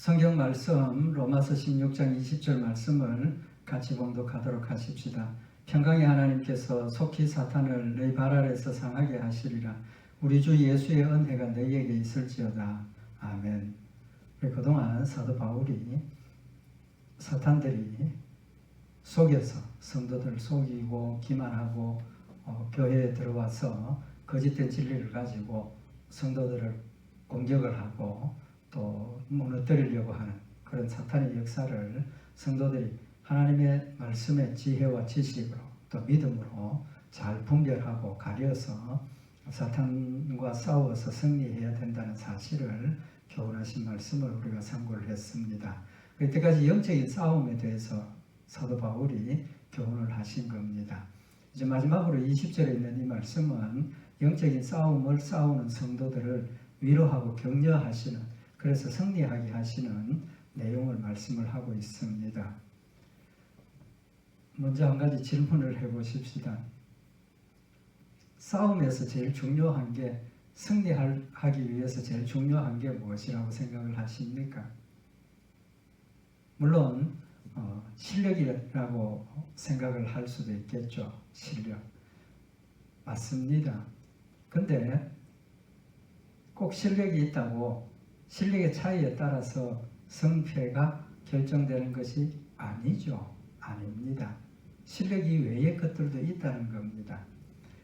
성경 말씀 로마서 16장 20절 말씀을 같이 봉독하도록 하십시다. 평강의 하나님께서 속히 사탄을 너희 발 아래서 상하게 하시리라. 우리 주 예수의 은혜가 너희에게 있을지어다. 아멘. 그동안 사도 바울이 사탄들이 속여서 성도들을 속이고 기만하고 교회에 들어와서 거짓된 진리를 가지고 성도들을 공격을 하고 또 무너뜨리려고 하는 그런 사탄의 역사를 성도들이 하나님의 말씀의 지혜와 지식으로 또 믿음으로 잘 분별하고 가려서 사탄과 싸워서 승리해야 된다는 사실을 교훈하신 말씀을 우리가 참고를 했습니다. 이때까지 영적인 싸움에 대해서 사도 바울이 교훈을 하신 겁니다. 이제 마지막으로 20절에 있는 이 말씀은 영적인 싸움을 싸우는 성도들을 위로하고 격려하시는, 그래서 승리하게 하시는 내용을 말씀을 하고 있습니다. 먼저 한 가지 질문을 해보십시다. 싸움에서 제일 중요한 게, 승리하기 위해서 제일 중요한 게 무엇이라고 생각을 하십니까? 물론 실력이라고 생각을 할 수도 있겠죠. 실력. 맞습니다. 근데 꼭 실력이 있다고 실력의 차이에 따라서 승패가 결정되는 것이 아니죠. 아닙니다. 실력 이외의 것들도 있다는 겁니다.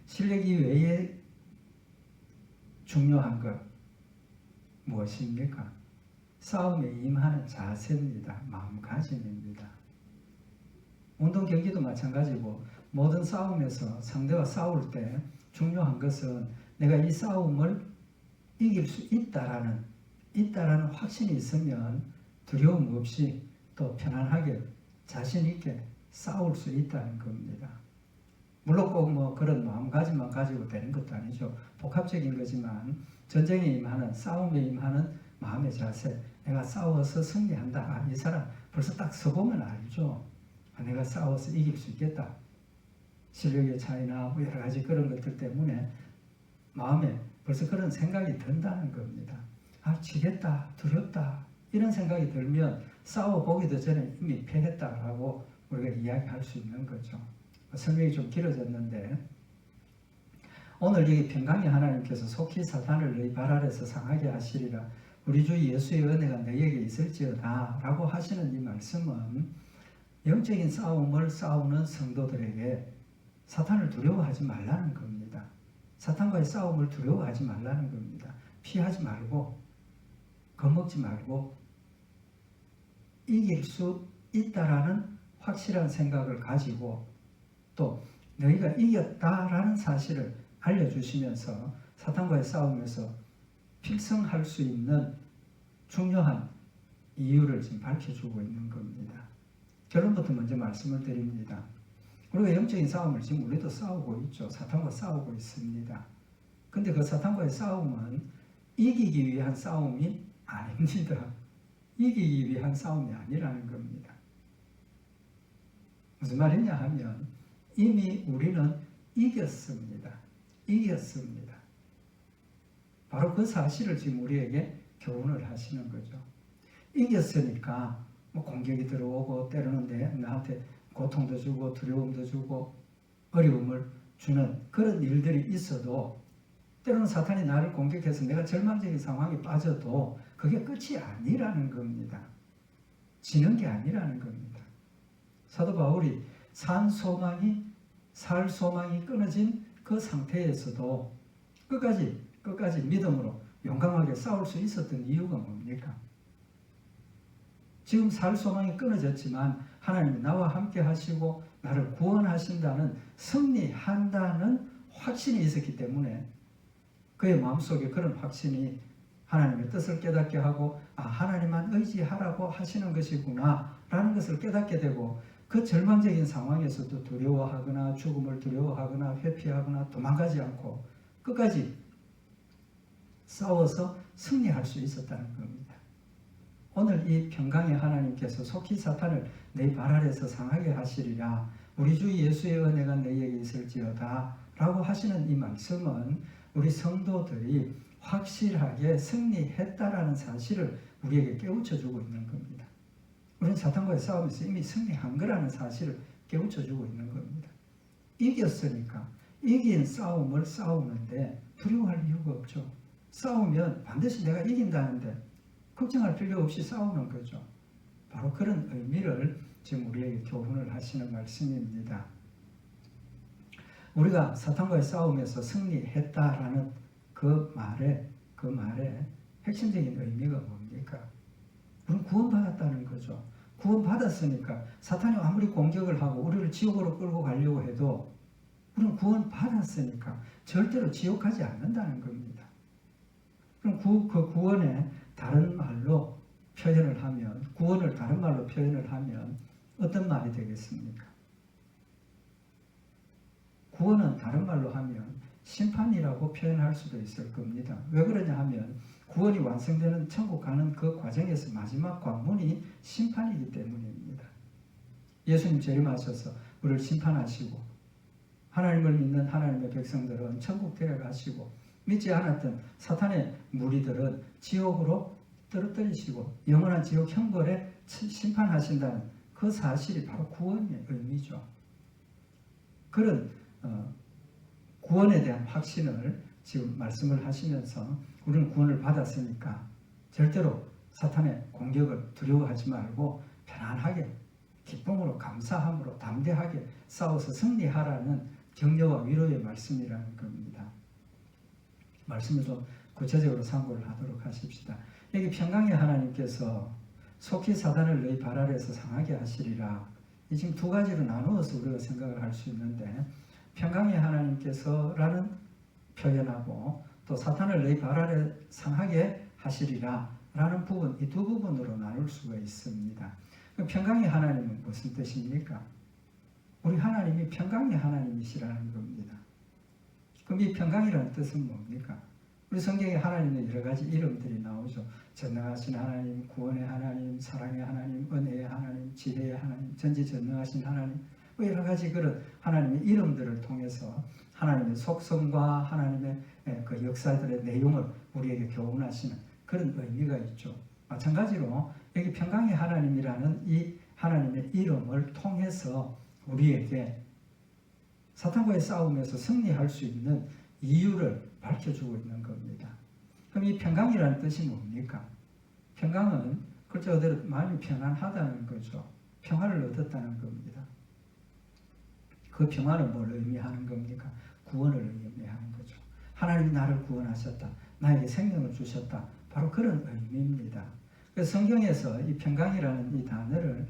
실력 이외에 중요한 것 무엇입니까? 싸움에 임하는 자세입니다. 마음가짐입니다. 운동 경기도 마찬가지고 모든 싸움에서 상대와 싸울 때 중요한 것은 내가 이 싸움을 이길 수 있다라는 확신이 있으면 두려움 없이 또 편안하게 자신 있게 싸울 수 있다는 겁니다. 물론 꼭 그런 마음가짐만 가지고 되는 것도 아니죠. 복합적인 거지만 전쟁에 임하는, 싸움에 임하는 마음의 자세, 내가 싸워서 승리한다. 이 사람 벌써 딱 서보면 알죠. 내가 싸워서 이길 수 있겠다. 실력의 차이나 여러 가지 그런 것들 때문에 마음에 벌써 그런 생각이 든다는 겁니다. 지겠다, 두렵다 이런 생각이 들면 싸워보기도 전에 이미 패했다라고 우리가 이야기할 수 있는 거죠. 설명이 좀 길어졌는데 오늘 이 평강의 하나님께서 속히 사탄을 너희 발 아래서 상하게 하시리라. 우리 주 예수의 은혜가 너희에게 있을지어다 라고 하시는 이 말씀은 영적인 싸움을 싸우는 성도들에게 사탄을 두려워하지 말라는 겁니다. 사탄과의 싸움을 두려워하지 말라는 겁니다. 피하지 말고 겁먹지 말고 이길 수 있다라는 확실한 생각을 가지고 또 너희가 이겼다라는 사실을 알려주시면서 사탄과의 싸움에서 필승할 수 있는 중요한 이유를 지금 밝혀주고 있는 겁니다. 결론부터 먼저 말씀을 드립니다. 우리가 영적인 싸움을 지금 우리도 싸우고 있죠. 사탄과 싸우고 있습니다. 근데 그 사탄과의 싸움은 이기기 위한 싸움이 아닙니다. 이기기 위한 싸움이 아니라는 겁니다. 무슨 말이냐 하면 이미 우리는 이겼습니다. 이겼습니다. 바로 그 사실을 지금 우리에게 교훈을 하시는 거죠. 이겼으니까 공격이 들어오고 때로는 나한테 고통도 주고 두려움도 주고 어려움을 주는 그런 일들이 있어도 때로는 사탄이 나를 공격해서 내가 절망적인 상황에 빠져도 그게 끝이 아니라는 겁니다. 지는 게 아니라는 겁니다. 사도 바울이 살 소망이 끊어진 그 상태에서도 끝까지 믿음으로 용감하게 싸울 수 있었던 이유가 뭡니까? 지금 살 소망이 끊어졌지만 하나님이 나와 함께 하시고 나를 구원하신다는, 승리한다는 확신이 있었기 때문에 그의 마음속에 그런 확신이 하나님의 뜻을 깨닫게 하고 하나님만 의지하라고 하시는 것이구나 라는 것을 깨닫게 되고 그 절망적인 상황에서도 두려워하거나 죽음을 두려워하거나 회피하거나 도망가지 않고 끝까지 싸워서 승리할 수 있었다는 겁니다. 오늘 이 평강의 하나님께서 속히 사탄을 내 발 아래서 상하게 하시리라. 우리 주 예수의 은혜가 너희에게 있을지어다 라고 하시는 이 말씀은 우리 성도들이 확실하게 승리했다라는 사실을 우리에게 깨우쳐주고 있는 겁니다. 우리는 사탄과의 싸움에서 이미 승리한 거라는 사실을 깨우쳐주고 있는 겁니다. 이겼으니까 이긴 싸움을 싸우는데 두려워할 이유가 없죠. 싸우면 반드시 내가 이긴다는데 걱정할 필요 없이 싸우는 거죠. 바로 그런 의미를 지금 우리에게 교훈을 하시는 말씀입니다. 우리가 사탄과의 싸움에서 승리했다라는 그 말에 핵심적인 의미가 뭡니까? 우리는 구원받았다는 거죠. 구원받았으니까 사탄이 아무리 공격을 하고 우리를 지옥으로 끌고 가려고 해도 우리는 구원받았으니까 절대로 지옥 가지 않는다는 겁니다. 그럼 그 구원에 다른 말로 표현을 하면, 구원을 다른 말로 표현을 하면 어떤 말이 되겠습니까? 구원은 다른 말로 하면 심판이라고 표현할 수도 있을 겁니다. 왜 그러냐 하면 구원이 완성되는 천국 가는 그 과정에서 마지막 관문이 심판이기 때문입니다. 예수님 재림하셔서 우리를 심판하시고 하나님을 믿는 하나님의 백성들은 천국 데려가시고 믿지 않았던 사탄의 무리들은 지옥으로 떨어뜨리시고 영원한 지옥 형벌에 심판하신다는 그 사실이 바로 구원의 의미죠. 그런 구원에 대한 확신을 지금 말씀을 하시면서 우리는 구원을 받았으니까 절대로 사탄의 공격을 두려워하지 말고 편안하게 기쁨으로 감사함으로 담대하게 싸워서 승리하라는 격려와 위로의 말씀이라는 겁니다. 말씀을 좀 구체적으로 참고를 하도록 하십시다. 여기 평강의 하나님께서 속히 사단을 너희 발 아래에서 상하게 하시리라. 이 지금 두 가지로 나누어서 우리가 생각을 할 수 있는데 평강의 하나님께서라는 표현하고 또 사탄을 너희 발 아래 상하게 하시리라 라는 부분, 이 두 부분으로 나눌 수가 있습니다. 평강의 하나님은 무슨 뜻입니까? 우리 하나님이 평강의 하나님이시라는 겁니다. 그럼 이 평강이라는 뜻은 뭡니까? 우리 성경에 하나님의 여러 가지 이름들이 나오죠. 전능하신 하나님, 구원의 하나님, 사랑의 하나님, 은혜의 하나님, 지혜의 하나님, 전지전능하신 하나님, 여러 가지 그런 하나님의 이름들을 통해서 하나님의 속성과 하나님의 그 역사들의 내용을 우리에게 교훈하시는 그런 의미가 있죠. 마찬가지로 여기 평강의 하나님이라는 이 하나님의 이름을 통해서 우리에게 사탄과의 싸움에서 승리할 수 있는 이유를 밝혀주고 있는 겁니다. 그럼 이 평강이라는 뜻이 뭡니까? 평강은 글자 그대로 마음이 편안하다는 거죠. 평화를 얻었다는 겁니다. 그 평화는 뭘 의미하는 겁니까? 구원을 의미하는 거죠. 하나님이 나를 구원하셨다. 나에게 생명을 주셨다. 바로 그런 의미입니다. 그래서 성경에서 이 평강이라는 이 단어를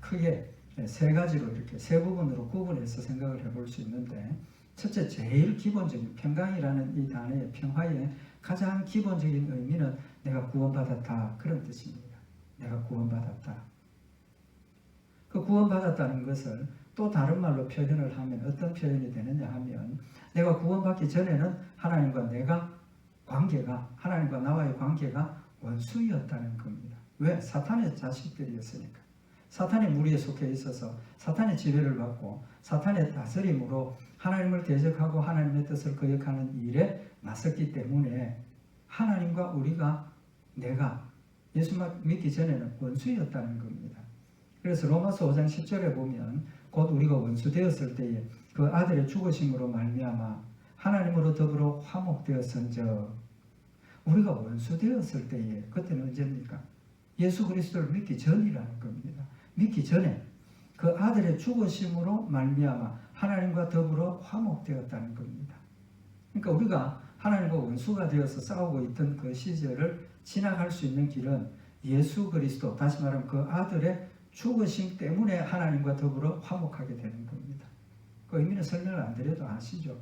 크게 세 가지로 이렇게 세 부분으로 구분해서 생각을 해볼 수 있는데, 첫째, 제일 기본적인 평강이라는 이 단어의 평화의 가장 기본적인 의미는 내가 구원받았다, 그런 뜻입니다. 내가 구원받았다. 그 구원받았다는 것을 또 다른 말로 표현을 하면 어떤 표현이 되느냐 하면, 내가 구원받기 전에는 하나님과 하나님과 나와의 관계가 원수였다는 겁니다. 왜? 사탄의 자식들이었으니까. 사탄의 무리에 속해 있어서 사탄의 지배를 받고 사탄의 다스림으로 하나님을 대적하고 하나님의 뜻을 거역하는 일에 나섰기 때문에 하나님과 내가 예수 믿기 전에는 원수였다는 겁니다. 그래서 로마서 5장 10절에 보면 곧 우리가 원수 되었을 때에 그 아들의 죽으심으로 말미암아 하나님으로 더불어 화목되었은즉, 우리가 원수 되었을 때에, 그때는 언제입니까? 예수 그리스도를 믿기 전이라는 겁니다. 믿기 전에 그 아들의 죽으심으로 말미암아 하나님과 더불어 화목되었다는 겁니다. 그러니까 우리가 하나님과 원수가 되어서 싸우고 있던 그 시절을 지나갈 수 있는 길은 예수 그리스도, 다시 말하면 그 아들의 죽으심 때문에 하나님과 더불어 화목하게 되는 겁니다. 그 의미는 설명을 안 드려도 아시죠?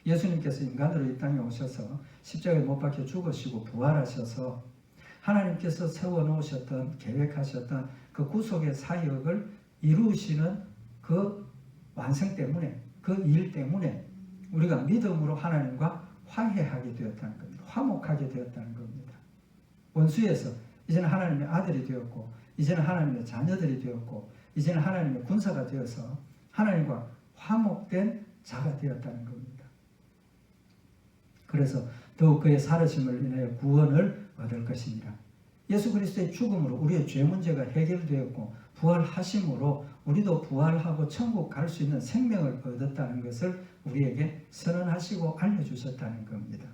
예수님께서 인간으로 이 땅에 오셔서 십자가에 못 박혀 죽으시고 부활하셔서 하나님께서 세워놓으셨던, 계획하셨던 그 구속의 사역을 이루시는 그 완성 때문에, 그 일 때문에 우리가 믿음으로 하나님과 화해하게 되었다는 겁니다. 화목하게 되었다는 겁니다. 원수에서 이제는 하나님의 아들이 되었고, 이제는 하나님의 자녀들이 되었고, 이제는 하나님의 군사가 되어서 하나님과 화목된 자가 되었다는 겁니다. 그래서 더욱 그의 살으심을 인하여 구원을 얻을 것이니라. 예수 그리스도의 죽음으로 우리의 죄 문제가 해결되었고 부활하심으로 우리도 부활하고 천국 갈 수 있는 생명을 얻었다는 것을 우리에게 선언하시고 알려주셨다는 겁니다.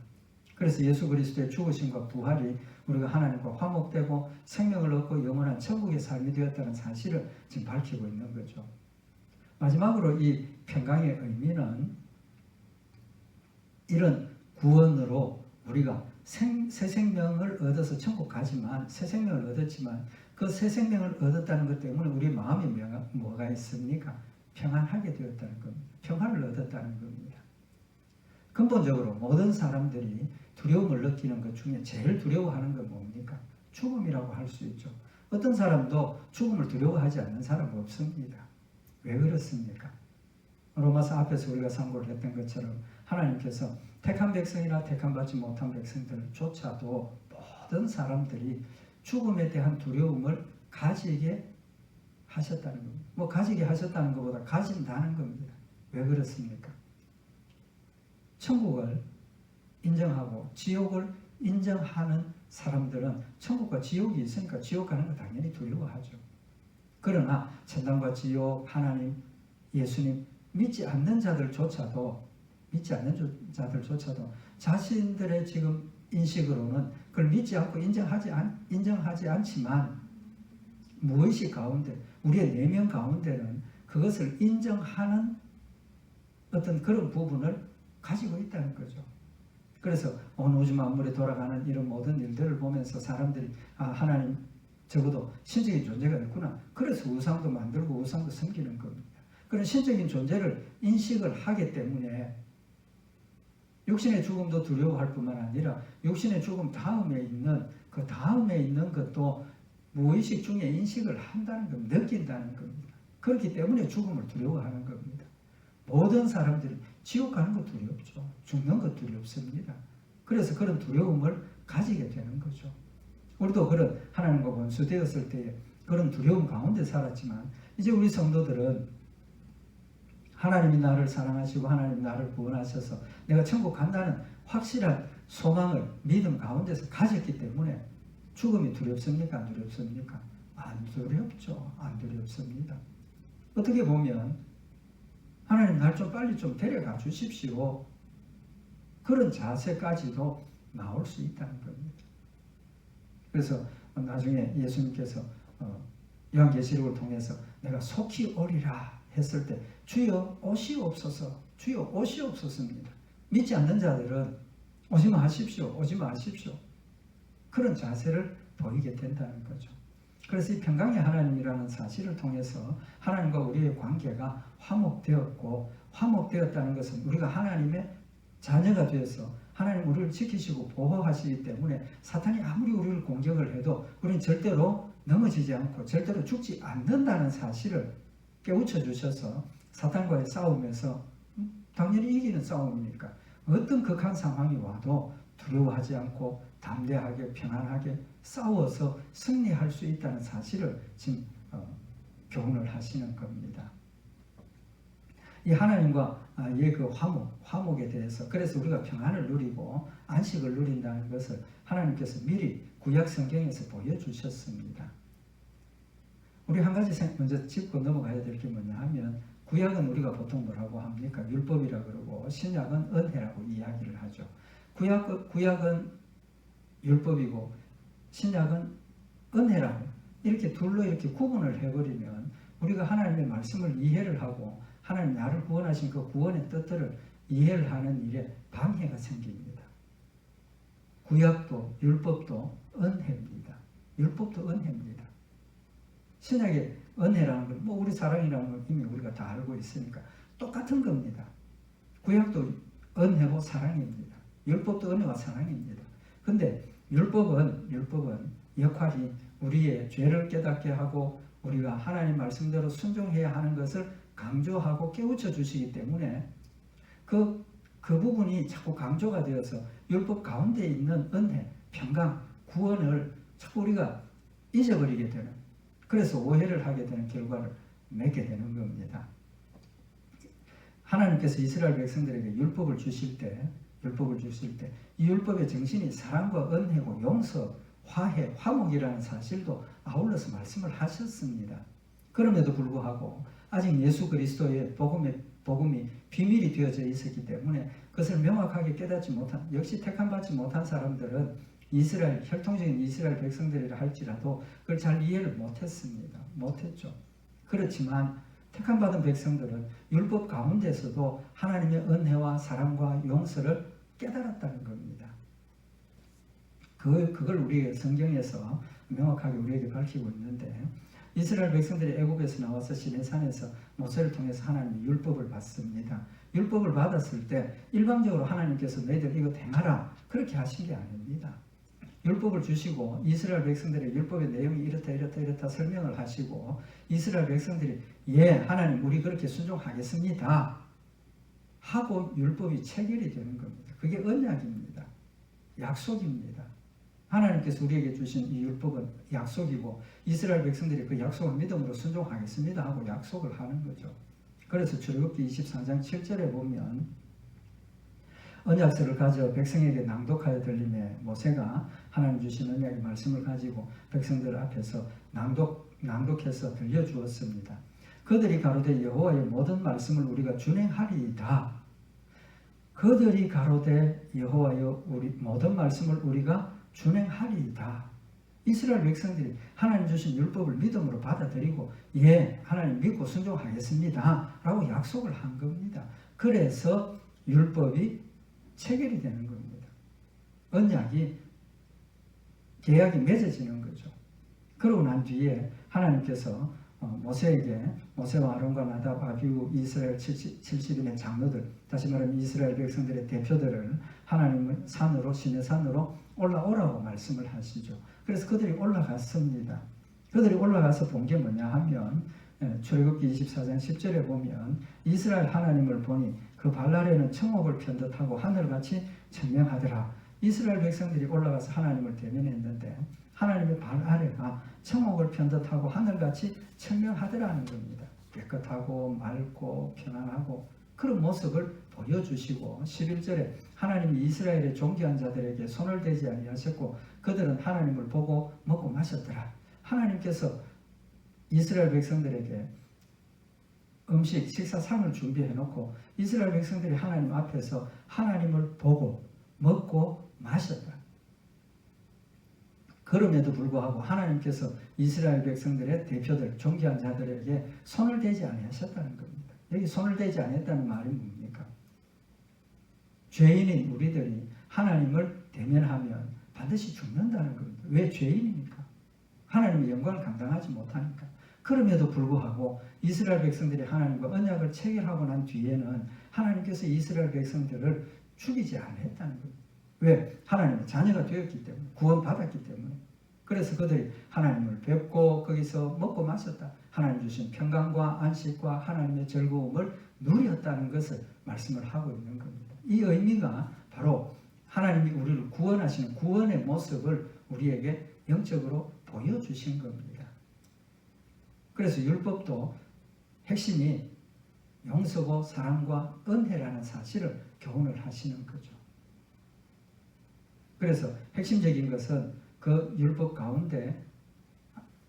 그래서 예수 그리스도의 죽으심과 부활이 우리가 하나님과 화목되고 생명을 얻고 영원한 천국의 삶이 되었다는 사실을 지금 밝히고 있는 거죠. 마지막으로 이 평강의 의미는 이런 구원으로 우리가 새 생명을 얻어서 천국 가지만 새 생명을 얻었지만 그 새 생명을 얻었다는 것 때문에 우리 마음에 뭐가 있습니까? 평안하게 되었다는 겁니다. 평안을 얻었다는 겁니다. 근본적으로 모든 사람들이 두려움을 느끼는 것 중에 제일 두려워하는 건 뭡니까? 죽음이라고 할 수 있죠. 어떤 사람도 죽음을 두려워하지 않는 사람은 없습니다. 왜 그렇습니까? 로마서 앞에서 우리가 상고를 했던 것처럼 하나님께서 택한 백성이나 택함받지 못한 백성들조차도 모든 사람들이 죽음에 대한 두려움을 가지게 하셨다는 겁니다. 뭐 가지게 하셨다는 것보다 가진다는 겁니다. 왜 그렇습니까? 천국을 인정하고 지옥을 인정하는 사람들은 천국과 지옥이 있으니까 지옥 가는 거 당연히 두려워하죠. 그러나 천당과 지옥, 하나님, 예수님 믿지 않는 자들조차도 자신들의 지금 인식으로는 그걸 믿지 않고 인정하지 않지만 무의식 가운데 우리의 내면 가운데는 그것을 인정하는 어떤 그런 부분을 가지고 있다는 거죠. 그래서 온 우주 만물에 돌아가는 이런 모든 일들을 보면서 사람들이 하나님 적어도 신적인 존재가 있구나. 그래서 우상도 만들고 우상도 섬기는 겁니다. 그런 신적인 존재를 인식을 하기 때문에 육신의 죽음도 두려워할 뿐만 아니라 육신의 죽음 다음에 있는 것도 무의식 중에 인식을 한다는 겁니다. 느낀다는 겁니다. 그렇기 때문에 죽음을 두려워하는 겁니다. 모든 사람들이 지옥 가는 거 두렵죠. 죽는 거 두렵습니다. 그래서 그런 두려움을 가지게 되는 거죠. 우리도 그런 하나님과 원수되었을 때에 그런 두려움 가운데 살았지만 이제 우리 성도들은 하나님이 나를 사랑하시고 하나님이 나를 구원하셔서 내가 천국 간다는 확실한 소망을 믿음 가운데서 가졌기 때문에 죽음이 두렵습니까? 안 두렵습니까? 안 두렵죠. 안 두렵습니다. 어떻게 보면 하나님 날 좀 빨리 좀 데려가 주십시오. 그런 자세까지도 나올 수 있다는 겁니다. 그래서 나중에 예수님께서 요한계시록을 통해서 내가 속히 오리라 했을 때 주여 오시옵소서, 주여 오시옵소서입니다. 믿지 않는 자들은 오지 마십시오, 오지 마십시오. 그런 자세를 보이게 된다는 거죠. 그래서 이 평강의 하나님이라는 사실을 통해서 하나님과 우리의 관계가 화목되었고, 화목되었다는 것은 우리가 하나님의 자녀가 되어서 하나님 우리를 지키시고 보호하시기 때문에 사탄이 아무리 우리를 공격을 해도 우리는 절대로 넘어지지 않고 절대로 죽지 않는다는 사실을 깨우쳐 주셔서 사탄과의 싸움에서 당연히 이기는 싸움이니까 어떤 극한 상황이 와도 두려워하지 않고 담대하게 평안하게 싸워서 승리할 수 있다는 사실을 지금 교훈을 하시는 겁니다. 이 하나님과의 그 화목에 대해서 그래서 우리가 평안을 누리고 안식을 누린다는 것을 하나님께서 미리 구약 성경에서 보여주셨습니다. 우리 한 가지 먼저 짚고 넘어가야 될 게 뭐냐 하면 구약은 우리가 보통 뭐라고 합니까? 율법이라고 그러고 신약은 은혜라고 이야기를 하죠. 구약은 율법이고 신약은 은혜라고 이렇게 둘로 이렇게 구분을 해버리면 우리가 하나님의 말씀을 이해를 하고 하나님 나를 구원하신 그 구원의 뜻들을 이해를 하는 일에 방해가 생깁니다. 구약도 율법도 은혜입니다. 율법도 은혜입니다. 신약의 은혜라는 건 뭐 우리 사랑이라는 건 이미 우리가 다 알고 있으니까 똑같은 겁니다. 구약도 은혜고 사랑입니다. 율법도 은혜와 사랑입니다. 근데 율법은 역할이 우리의 죄를 깨닫게 하고 우리가 하나님 말씀대로 순종해야 하는 것을 강조하고 깨우쳐 주시기 때문에 그 부분이 자꾸 강조가 되어서 율법 가운데 있는 은혜, 평강, 구원을 자꾸 우리가 잊어버리게 되는, 그래서 오해를 하게 되는 결과를 맺게 되는 겁니다. 하나님께서 이스라엘 백성들에게 율법을 주실 때 이 율법의 정신이 사랑과 은혜고 용서, 화해, 화목이라는 사실도 아울러서 말씀을 하셨습니다. 그럼에도 불구하고 아직 예수 그리스도의 복음이 비밀이 되어져 있었기 때문에 그것을 명확하게 깨닫지 못한, 역시 택함받지 못한 사람들은 이스라엘, 혈통적인 이스라엘 백성들이라 할지라도 그걸 잘 이해를 못했습니다. 못했죠. 그렇지만 택함받은 백성들은 율법 가운데서도 하나님의 은혜와 사랑과 용서를 깨달았다는 겁니다. 그걸 우리 성경에서 명확하게 우리에게 밝히고 있는데, 이스라엘 백성들이 애굽에서 나와서 시내산에서 모세를 통해서 하나님의 율법을 받습니다. 율법을 받았을 때 일방적으로 하나님께서 너희들 이거 행하라 그렇게 하신 게 아닙니다. 율법을 주시고 이스라엘 백성들의 율법의 내용이 이렇다 설명을 하시고, 이스라엘 백성들이 예 하나님 우리 그렇게 순종하겠습니다 하고 율법이 체결이 되는 겁니다. 그게 언약입니다. 약속입니다. 하나님께서 우리에게 주신 이 율법은 약속이고 이스라엘 백성들이 그 약속을 믿음으로 순종하겠습니다 하고 약속을 하는 거죠. 그래서 출애굽기 24장 7절에 보면 언약서를 가져 백성에게 낭독하여 들림에 모세가 하나님 주신 언약의 말씀을 가지고 백성들 앞에서 낭독해서 들려주었습니다. 그들이 가로되 여호와의 모든 말씀을 우리가 준행하리이다. 그들이 가로되 여호와여 우리 모든 말씀을 우리가 준행하리이다. 이스라엘 백성들이 하나님 주신 율법을 믿음으로 받아들이고 예 하나님 믿고 순종하겠습니다 라고 약속을 한 겁니다. 그래서 율법이 체결이 되는 겁니다. 언약이, 계약이 맺어지는 거죠. 그러고 난 뒤에 하나님께서 모세와 아론과 나답, 아비후, 이스라엘 70인의 장로들, 다시 말하면 이스라엘 백성들의 대표들을 하나님의 산으로, 시내산으로 올라오라고 말씀을 하시죠. 그래서 그들이 올라갔습니다. 그들이 올라가서 본 게 뭐냐 하면 출애굽기 24장 10절에 보면 이스라엘 하나님을 보니 그 발 아래는 청옥을 편듯하고 하늘같이 청명하더라. 이스라엘 백성들이 올라가서 하나님을 대면했는데 하나님의 발 아래가 청옥을 편듯하고 하늘같이 청명하더라는 겁니다. 깨끗하고 맑고 편안하고 그런 모습을 보여주시고 11절에 하나님이 이스라엘의 존귀한 자들에게 손을 대지 아니하셨고 그들은 하나님을 보고 먹고 마셨더라. 하나님께서 이스라엘 백성들에게 음식, 식사상을 준비해 놓고 이스라엘 백성들이 하나님 앞에서 하나님을 보고 먹고 마셨다. 그럼에도 불구하고 하나님께서 이스라엘 백성들의 대표들, 존귀한 자들에게 손을 대지 아니하셨다는 겁니다. 여기 손을 대지 않았다는 말이 뭡니까? 죄인인 우리들이 하나님을 대면하면 반드시 죽는다는 겁니다. 왜 죄인입니까? 하나님의 영광을 감당하지 못하니까. 그럼에도 불구하고 이스라엘 백성들이 하나님과 언약을 체결하고 난 뒤에는 하나님께서 이스라엘 백성들을 죽이지 않았다는 겁니다. 왜? 하나님의 자녀가 되었기 때문에, 구원받았기 때문에. 그래서 그들이 하나님을 뵙고 거기서 먹고 마셨다. 하나님 주신 평강과 안식과 하나님의 즐거움을 누렸다는 것을 말씀을 하고 있는 겁니다. 이 의미가 바로 하나님이 우리를 구원하시는 구원의 모습을 우리에게 영적으로 보여주신 겁니다. 그래서 율법도 핵심이 용서고 사랑과 은혜라는 사실을 교훈을 하시는 거죠. 그래서 핵심적인 것은 그 율법 가운데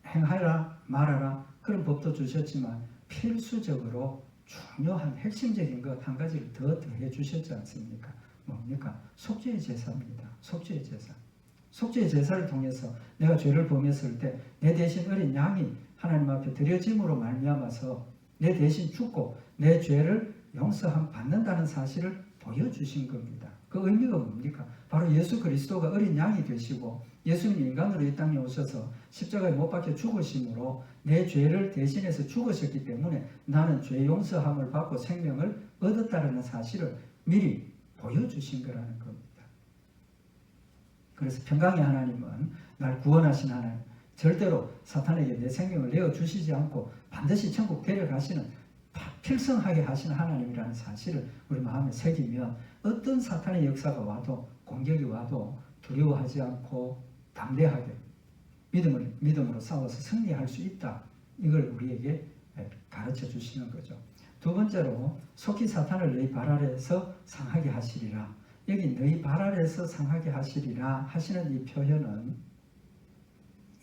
행하라 말하라 그런 법도 주셨지만 필수적으로 중요한 핵심적인 것 한 가지를 더 더해 주셨지 않습니까? 뭡니까? 속죄의 제사입니다. 속죄의 제사. 속죄의 제사를 통해서 내가 죄를 범했을 때 내 대신 어린 양이 하나님 앞에 드려짐으로 말미암아서 내 대신 죽고 내 죄를 용서함 받는다는 사실을 보여주신 겁니다. 그 의미가 뭡니까? 바로 예수 그리스도가 어린 양이 되시고 예수님 인간으로 이 땅에 오셔서 십자가에 못 박혀 죽으심으로 내 죄를 대신해서 죽으셨기 때문에 나는 죄 용서함을 받고 생명을 얻었다는 사실을 미리 보여주신 거라는 겁니다. 그래서 평강의 하나님은 날 구원하신 하나님, 절대로 사탄에게 내 생명을 내어주시지 않고 반드시 천국 데려가시는 필성하게 하시는 하나님이라는 사실을 우리 마음에 새기면 어떤 사탄의 역사가 와도 공격이 와도 두려워하지 않고 담대하게 믿음으로 싸워서 승리할 수 있다. 이걸 우리에게 가르쳐 주시는 거죠. 두 번째로 속히 사탄을 너희 발 아래에서 상하게 하시리라. 여기 너희 발 아래에서 상하게 하시리라 하시는 이 표현은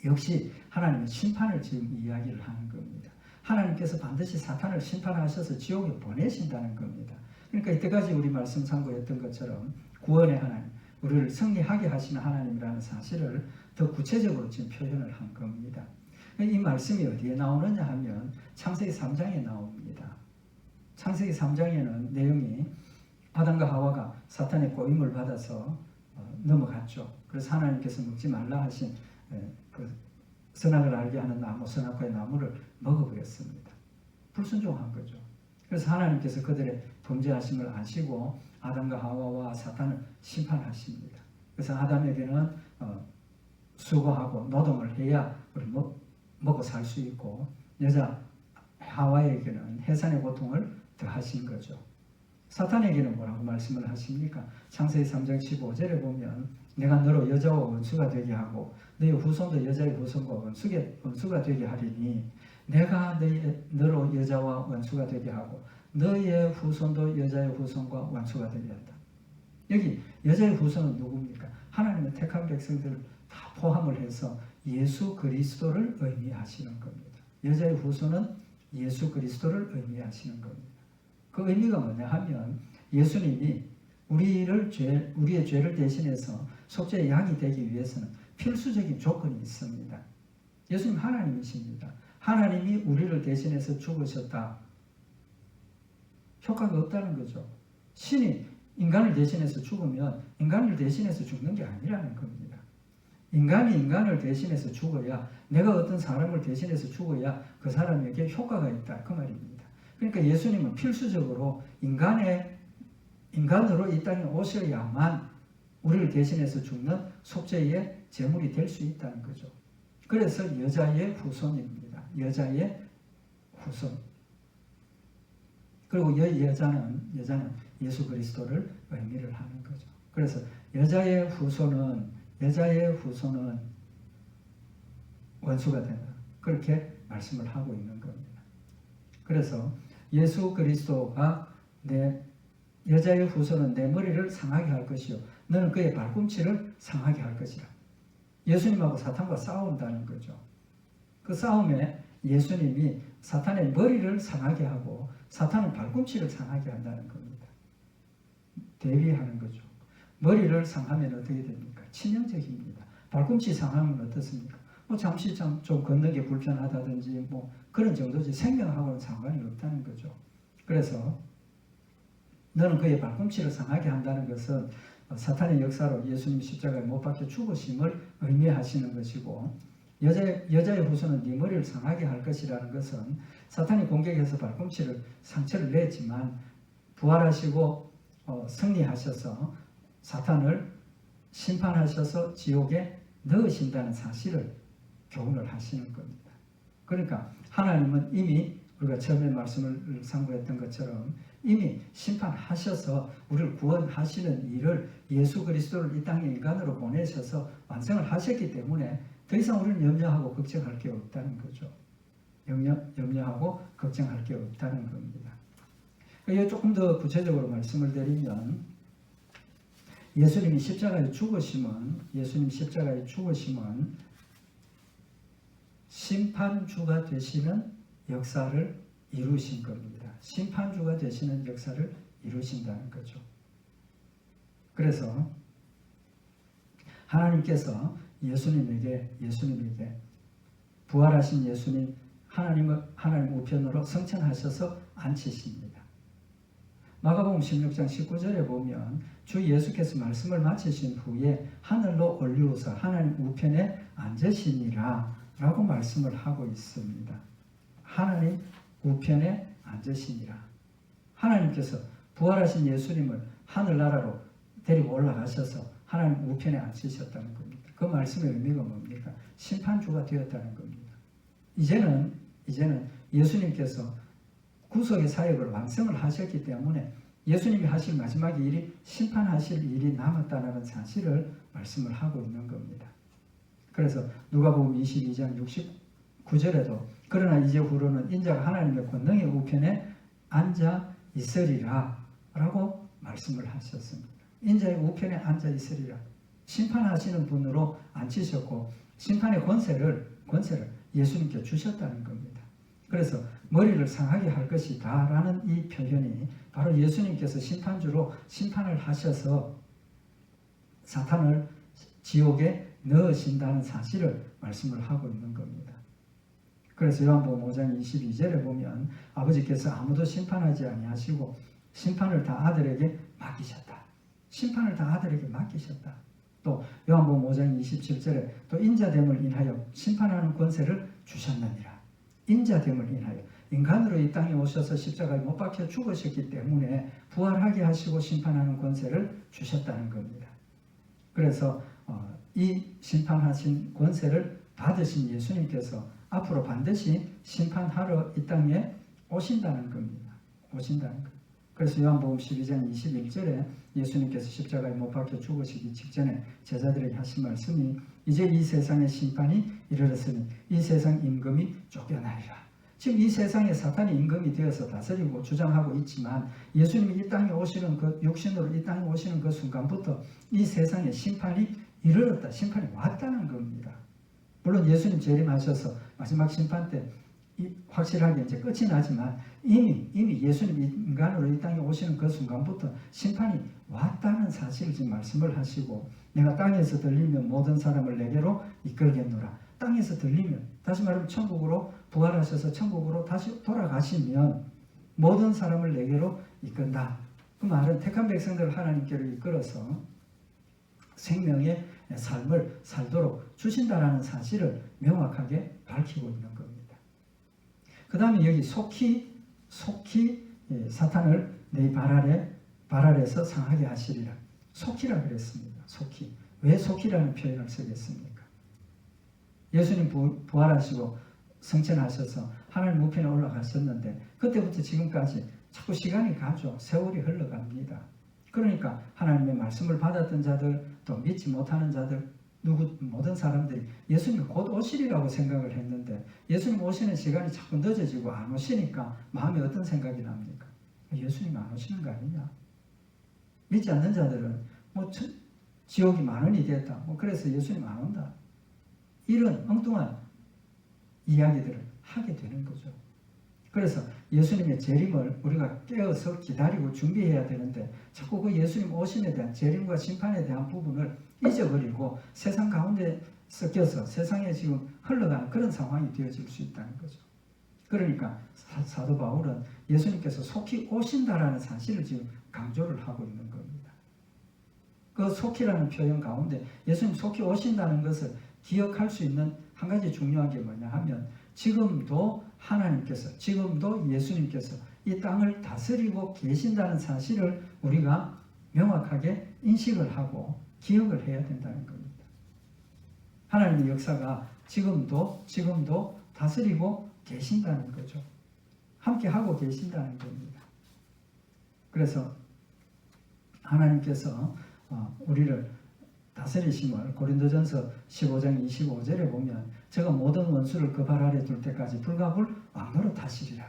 역시 하나님의 심판을 지금 이야기를 하는 겁니다. 하나님께서 반드시 사탄을 심판하셔서 지옥에 보내신다는 겁니다. 그러니까 이때까지 우리 말씀 상고했던 것처럼 구원의 하나님, 우리를 승리하게 하시는 하나님이라는 사실을 더 구체적으로 지금 표현을 한 겁니다. 이 말씀이 어디에 나오느냐 하면 창세기 3장에 나옵니다. 창세기 3장에는 내용이 아담과 하와가 사탄의 꼬임을 받아서 넘어갔죠. 그래서 하나님께서 먹지 말라 하신 그 선악을 알게 하는 나무, 선악과의 나무를 먹어버렸습니다. 불순종한 거죠. 그래서 하나님께서 그들의 범죄하심을 아시고 아담과 하와와 사탄을 심판하십니다. 그래서 아담에게는 수고하고 노동을 해야 먹고 살 수 있고, 여자 하와에게는 해산의 고통을 더하신 거죠. 사탄에게는 뭐라고 말씀을 하십니까? 창세기 3장 15절에 보면 내가 너로 여자와 원수가 되게 하고 너의 후손도 여자의 후손과 원수가 되게 하리니 내가 너로 여자와 원수가 되게 하고 너의 후손도 여자의 후손과 원수가 되게 한다. 여기 여자의 후손은 누굽니까? 하나님의 택한 백성들을 다 포함을 해서 예수 그리스도를 의미하시는 겁니다. 여자의 후손은 예수 그리스도를 의미하시는 겁니다. 그 의미가 뭐냐 하면 예수님이 우리의 죄를 대신해서 속죄의 양이 되기 위해서는 필수적인 조건이 있습니다. 예수님 하나님이십니다. 하나님이 우리를 대신해서 죽으셨다. 효과가 없다는 거죠. 신이 인간을 대신해서 죽으면 인간을 대신해서 죽는 게 아니라는 겁니다. 인간이 인간을 대신해서 죽어야, 내가 어떤 사람을 대신해서 죽어야 그 사람에게 효과가 있다, 그 말입니다. 그러니까 예수님은 필수적으로 인간으로 이 땅에 오셔야만 우리를 대신해서 죽는 속죄의 제물이 될 수 있다는 거죠. 그래서 여자의 후손입니다. 여자의 후손. 그리고 여자는 예수 그리스도를 의미를 하는 거죠. 그래서 여자의 후손은 원수가 된다. 그렇게 말씀을 하고 있는 겁니다. 그래서 예수 그리스도가 여자의 후손은 내 머리를 상하게 할 것이요 너는 그의 발꿈치를 상하게 할 것이라. 예수님하고 사탄과 싸운다는 거죠. 그 싸움에 예수님이 사탄의 머리를 상하게 하고 사탄은 발꿈치를 상하게 한다는 겁니다. 대비하는 거죠. 머리를 상하면 어떻게 됩니까? 치명적입니다. 발꿈치 상하면 어떻습니까? 잠시 좀 걷는 게 불편하다든지 그런 정도지 생명하고는 상관이 없다는 거죠. 그래서 너는 그의 발꿈치를 상하게 한다는 것은 사탄의 역사로 예수님 십자가에 못 박혀 죽으심을 의미하시는 것이고, 여자의 후손은 네 머리를 상하게 할 것이라는 것은 사탄이 공격해서 발꿈치를 상처를 냈지만 부활하시고 승리하셔서 사탄을 심판하셔서 지옥에 넣으신다는 사실을 교훈을 하시는 겁니다. 그러니까 하나님은 이미 우리가 처음에 말씀을 상고했던 것처럼 이미 심판하셔서 우리를 구원하시는 일을 예수 그리스도를 이 땅에 인간으로 보내셔서 완성을 하셨기 때문에 더 이상 우리는 염려하고 걱정할 게 없다는 거죠. 염려하고 걱정할 게 없다는 겁니다. 조금 더 구체적으로 말씀을 드리면 예수님 십자가에 죽으심은 심판주가 되시는 역사를 이루신 겁니다. 심판주가 되시는 역사를 이루신다는 거죠. 그래서 하나님께서 예수님에게 부활하신 예수님 하나님 우편으로 승천하셔서 앉히십니다. 마가복음 16장 19절에 보면 주 예수께서 말씀을 마치신 후에 하늘로 올리우사 하나님 우편에 앉으시니라 라고 말씀을 하고 있습니다. 하나님 우편에 앉으시니라. 하나님께서 부활하신 예수님을 하늘나라로 데리고 올라가셔서 하나님 우편에 앉으셨다는 겁니다. 그 말씀의 의미가 뭡니까? 심판주가 되었다는 겁니다. 이제는 예수님께서 구속의 사역을 완성을 하셨기 때문에 예수님이 하실 마지막 일이 심판하실 일이 남았다는 사실을 말씀을 하고 있는 겁니다. 그래서 누가복음 22장 69절에도 그러나 이제 후로는 인자가 하나님의 권능의 우편에 앉아 있으리라 라고 말씀을 하셨습니다. 인자의 우편에 앉아 있으리라. 심판하시는 분으로 앉히셨고 심판의 권세를 예수님께 주셨다는 겁니다. 그래서 머리를 상하게 할 것이다라는 이 표현이 바로 예수님께서 심판주로 심판을 하셔서 사탄을 지옥에 넣으신다는 사실을 말씀을 하고 있는 겁니다. 그래서 요한복음 5장 22절에 보면 아버지께서 아무도 심판하지 아니하시고 심판을 다 아들에게 맡기셨다. 심판을 다 아들에게 맡기셨다. 또 요한복음 5장 27절에 또 인자됨을 인하여 심판하는 권세를 주셨느니라. 인자됨을 인하여 인간으로 이 땅에 오셔서 십자가에 못 박혀 죽으셨기 때문에 부활하게 하시고 심판하는 권세를 주셨다는 겁니다. 그래서 이 심판하신 권세를 받으신 예수님께서 앞으로 반드시 심판하러 이 땅에 오신다는 겁니다. 오신다는 것. 그래서 요한복음 12장 21절에 예수님께서 십자가에 못 박혀 죽으시기 직전에 제자들에게 하신 말씀이 이제 이 세상의 심판이 이르렀으니 이 세상 임금이 쫓겨나리라. 지금 이 세상에 사탄이 임금이 되어서 다스리고 주장하고 있지만 예수님이 이 땅에 오시는 그 육신으로 이 땅에 오시는 그 순간부터 이 세상에 심판이 이르렀다. 심판이 왔다는 겁니다. 물론 예수님 재림하셔서 마지막 심판 때 확실하게 이제 끝이 나지만 이미 예수님이 인간으로 이 땅에 오시는 그 순간부터 심판이 왔다는 사실을 지금 말씀을 하시고 내가 땅에서 들리면 모든 사람을 내게로 이끌겠노라. 땅에서 들리면 다시 말하면 천국으로 부활하셔서 천국으로 다시 돌아가시면 모든 사람을 내게로 이끈다. 그 말은 택한 백성들을 하나님께로 이끌어서 생명의 삶을 살도록 주신다라는 사실을 명확하게 밝히고 있는 겁니다. 그 다음에 여기 속히 사탄을 내 발 아래서 상하게 하시리라. 속히라 그랬습니다. 속히. 왜 속히라는 표현을 쓰겠습니까? 예수님 부활하시고 승천하셔서 하나님 우편에 올라가셨는데 그때부터 지금까지 자꾸 시간이 가죠. 세월이 흘러갑니다. 그러니까 하나님의 말씀을 받았던 자들 또 믿지 못하는 자들 모든 사람들이 예수님이 곧 오시리라고 생각을 했는데 예수님 오시는 시간이 자꾸 늦어지고 안 오시니까 마음에 어떤 생각이 납니까? 예수님 안 오시는 거 아니냐? 믿지 않는 자들은 지옥이 만원이 됐다. 그래서 예수님 안 온다. 이런 엉뚱한 이야기들을 하게 되는 거죠. 그래서 예수님의 재림을 우리가 깨어서 기다리고 준비해야 되는데 자꾸 그 예수님 오심에 대한 재림과 심판에 대한 부분을 잊어버리고 세상 가운데 섞여서 세상에 지금 흘러가는 그런 상황이 되어질 수 있다는 거죠. 그러니까 사도 바울은 예수님께서 속히 오신다라는 사실을 지금 강조를 하고 있는 겁니다. 그 속히라는 표현 가운데 예수님 속히 오신다는 것을 기억할 수 있는 한 가지 중요한 게 뭐냐 하면 지금도 하나님께서 지금도 예수님께서 이 땅을 다스리고 계신다는 사실을 우리가 명확하게 인식을 하고 기억을 해야 된다는 겁니다. 하나님의 역사가 지금도 다스리고 계신다는 거죠. 함께 하고 계신다는 겁니다. 그래서 하나님께서 우리를 다스리심을 고린도전서 15장 25절에 보면 저가 모든 원수를 그 발 아래 둘 때까지 불갑을 왕노릇 하시리라.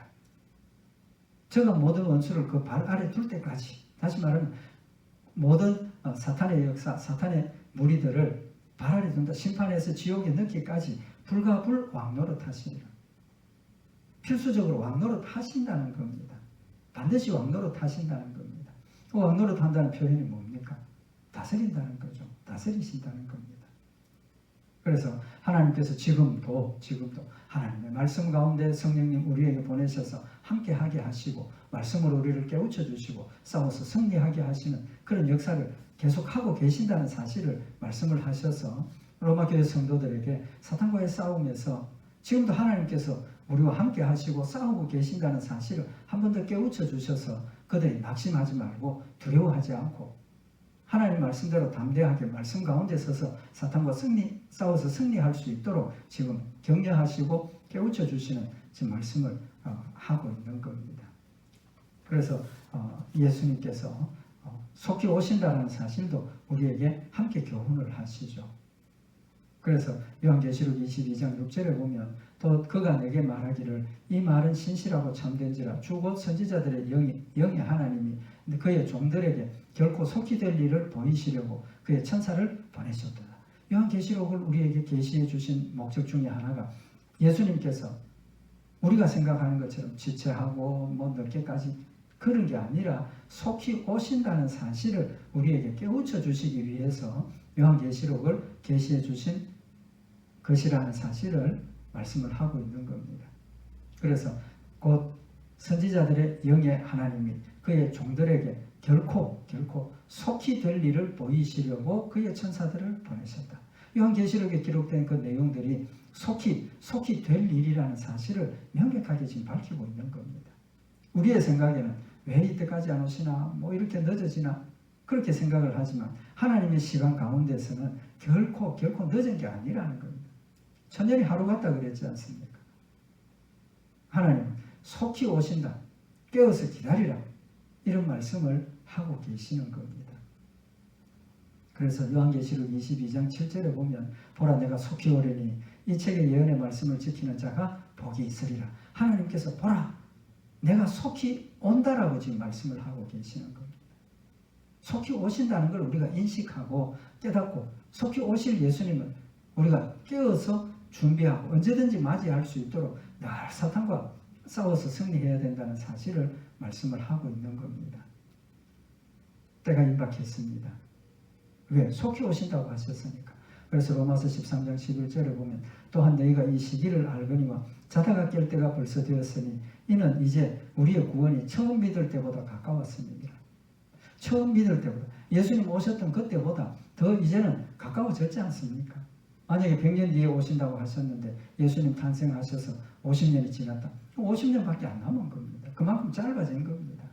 저가 모든 원수를 그 발 아래 둘 때까지, 다시 말하면 모든 사탄의 역사, 사탄의 무리들을 발 아래 둔다. 심판해서 지옥에 넣기까지 불갑을 왕노릇 하시리라. 필수적으로 왕노릇 하신다는 겁니다. 반드시 왕노릇 하신다는 겁니다. 그 왕노릇 한다는 표현이 뭡니까? 다스린다는 거죠. 다스리신다는 겁니다. 그래서 하나님께서 지금도 하나님의 말씀 가운데 성령님 우리에게 보내셔서 함께하게 하시고 말씀으로 우리를 깨우쳐 주시고 싸워서 승리하게 하시는 그런 역사를 계속하고 계신다는 사실을 말씀을 하셔서 로마 교회 성도들에게 사탄과의 싸움에서 지금도 하나님께서 우리와 함께 하시고 싸우고 계신다는 사실을 한 번 더 깨우쳐 주셔서 그들이 낙심하지 말고 두려워하지 않고 하나님 말씀대로 담대하게 말씀 가운데 서서 사탄과 싸워서 승리할 수 있도록 지금 격려하시고 깨우쳐 주시는 지금 말씀을 하고 있는 겁니다. 그래서 예수님께서 속히 오신다는 사실도 우리에게 함께 교훈을 하시죠. 그래서 요한계시록 22장 6절에 보면 또 그가 내게 말하기를 이 말은 신실하고 참된지라 주 곧 선지자들의 영의 하나님이 그의 종들에게 결코 속히 될 일을 보이시려고 그의 천사를 보내셨도다. 요한계시록을 우리에게 계시해 주신 목적 중에 하나가 예수님께서 우리가 생각하는 것처럼 지체하고 늦게까지 그런 게 아니라 속히 오신다는 사실을 우리에게 깨우쳐 주시기 위해서 요한계시록을 계시해 주신 것이라는 사실을 말씀을 하고 있는 겁니다. 그래서 곧 선지자들의 영의 하나님이 그의 종들에게 결코 속히 될 일을 보이시려고 그의 천사들을 보내셨다. 요한계시록에 기록된 그 내용들이 속히 될 일이라는 사실을 명백하게 지금 밝히고 있는 겁니다. 우리의 생각에는 왜 이때까지 안 오시나, 이렇게 늦어지나 그렇게 생각을 하지만 하나님의 시간 가운데서는 결코 늦은 게 아니라는 겁니다. 천년이 하루 같다 그랬지 않습니까? 하나님은 속히 오신다. 깨어서 기다리라. 이런 말씀을 하고 계시는 겁니다. 그래서 요한계시록 22장 7절에 보면 보라 내가 속히 오리니 이 책의 예언의 말씀을 지키는 자가 복이 있으리라. 하나님께서 보라 내가 속히 온다라고 지금 말씀을 하고 계시는 겁니다. 속히 오신다는 걸 우리가 인식하고 깨닫고 속히 오실 예수님은 우리가 깨어서 준비하고 언제든지 맞이할 수 있도록 늘 사탄과 싸워서 승리해야 된다는 사실을 말씀을 하고 있는 겁니다. 때가 임박했습니다. 왜? 속히 오신다고 하셨으니까. 그래서 로마서 13장 11절에 보면 또한 너희가 이 시기를 알거니와 자다가 깰 때가 벌써 되었으니 이는 이제 우리의 구원이 처음 믿을 때보다 가까웠습니다. 처음 믿을 때보다 예수님 오셨던 그때보다 더 이제는 가까워졌지 않습니까? 만약에 100년 뒤에 오신다고 하셨는데 예수님 탄생하셔서 50년이 지났다. 50년밖에 안 남은 겁니다. 그만큼 짧아진 겁니다.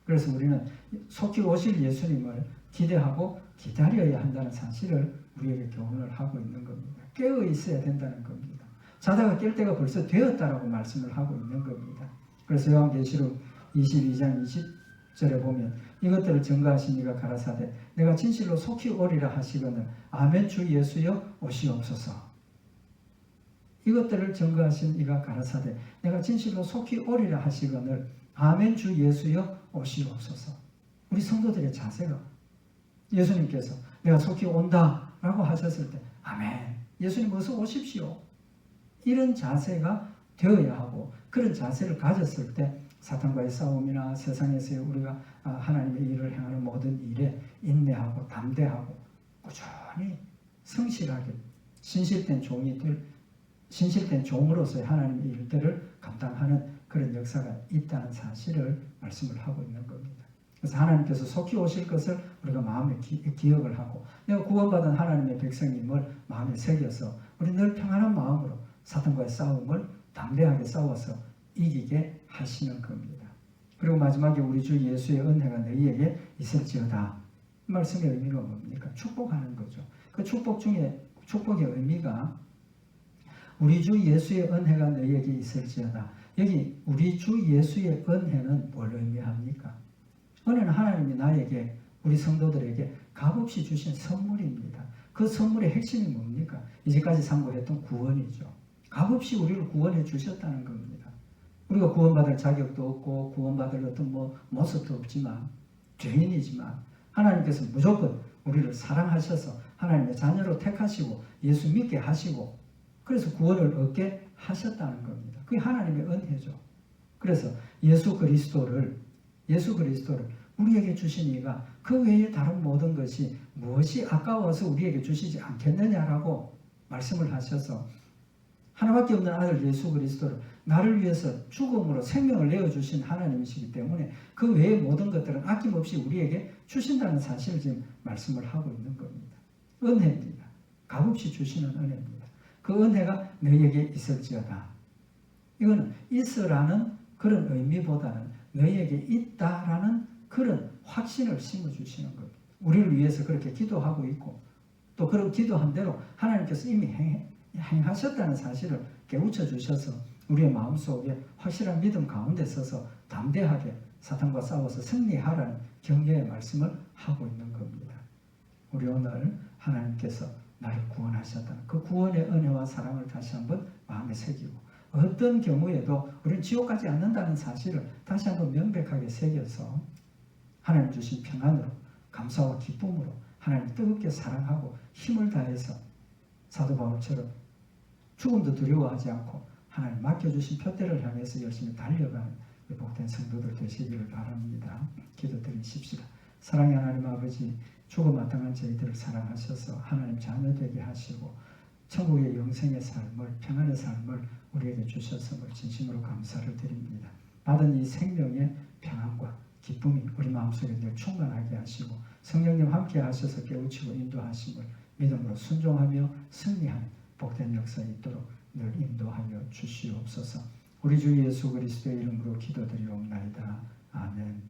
그래서 우리는 속히 오실 예수님을 기대하고 기다려야 한다는 사실을 우리에게 교훈을 하고 있는 겁니다. 깨어 있어야 된다는 겁니다. 자다가 깰 때가 벌써 되었다라고 말씀을 하고 있는 겁니다. 그래서 요한계시록 22장 20절에 보면 이것들을 증거하신 이가 가라사대 내가 진실로 속히 오리라 하시거늘 아멘 주 예수여 오시옵소서. 이것들을 증거하신 이가 가라사대 내가 진실로 속히 오리라 하시거늘 아멘 주 예수여 오시옵소서. 우리 성도들의 자세가 예수님께서 내가 속히 온다라고 하셨을 때 아멘 예수님 어서 오십시오. 이런 자세가 되어야 하고 그런 자세를 가졌을 때 사탄과의 싸움이나 세상에서의 우리가 하나님의 일을 행하는 모든 일에 인내하고 담대하고 꾸준히 성실하게 신실된 종으로서의 하나님의 일들을 감당하는 그런 역사가 있다는 사실을 말씀을 하고 있는 겁니다. 그래서 하나님께서 속히 오실 것을 우리가 마음에 기억을 하고 내가 구원받은 하나님의 백성임을 마음에 새겨서 우리 늘 평안한 마음으로 사탄과의 싸움을 담대하게 싸워서 이기게 하시는 겁니다. 그리고 마지막에 우리 주 예수의 은혜가 너희에게 있을지어다. 말씀의 의미가 뭡니까? 축복하는 거죠. 그 축복 중에 축복의 의미가 우리 주 예수의 은혜가 너희에게 있을지어다. 여기 우리 주 예수의 은혜는 뭘 의미합니까? 은혜는 하나님이 나에게 우리 성도들에게 값없이 주신 선물입니다. 그 선물의 핵심이 뭡니까? 이제까지 상고했던 구원이죠. 값없이 우리를 구원해 주셨다는 겁니다. 우리가 구원받을 자격도 없고 구원받을 어떤 모습도 없지만 죄인이지만 하나님께서 무조건 우리를 사랑하셔서 하나님의 자녀로 택하시고 예수 믿게 하시고 그래서 구원을 얻게 하셨다는 겁니다. 그게 하나님의 은혜죠. 그래서 예수 그리스도를 우리에게 주신 이가 그 외에 다른 모든 것이 무엇이 아까워서 우리에게 주시지 않겠느냐라고 말씀을 하셔서 하나밖에 없는 아들 예수 그리스도를 나를 위해서 죽음으로 생명을 내어주신 하나님이시기 때문에 그 외의 모든 것들은 아낌없이 우리에게 주신다는 사실을 지금 말씀을 하고 있는 겁니다. 은혜입니다. 값없이 주시는 은혜입니다. 그 은혜가 너희에게 있을지어다. 이거는 있으라는 그런 의미보다는 너희에게 있다라는 그런 확신을 심어주시는 겁니다. 우리를 위해서 그렇게 기도하고 있고 또 그런 기도한 대로 하나님께서 이미 행하셨다는 사실을 깨우쳐 주셔서 우리의 마음속에 확실한 믿음 가운데 서서 담대하게 사탄과 싸워서 승리하라는 격려의 말씀을 하고 있는 겁니다. 우리 오늘 하나님께서 나를 구원하셨다는 그 구원의 은혜와 사랑을 다시 한번 마음에 새기고 어떤 경우에도 우리는 지옥 가지 않는다는 사실을 다시 한번 명백하게 새겨서 하나님 주신 평안으로 감사와 기쁨으로 하나님 뜨겁게 사랑하고 힘을 다해서 사도 바울처럼 죽음도 두려워하지 않고 하나님 맡겨주신 표대를 향해서 열심히 달려가는 복된 성도들 되시기를 바랍니다. 기도드리십시다. 사랑의 하나님 아버지, 죽어마땅한 저희들을 사랑하셔서 하나님 자녀 되게 하시고 천국의 영생의 삶을, 평안의 삶을 우리에게 주셨음을 진심으로 감사를 드립니다. 받은 이 생명의 평안과 기쁨이 우리 마음속에 늘 충만하게 하시고 성령님 함께 하셔서 깨우치고 인도하심을 믿음으로 순종하며 승리하는 복된 역사 있도록 늘 인도하여 주시옵소서. 우리 주 예수 그리스도의 이름으로 기도드리옵나이다. 아멘.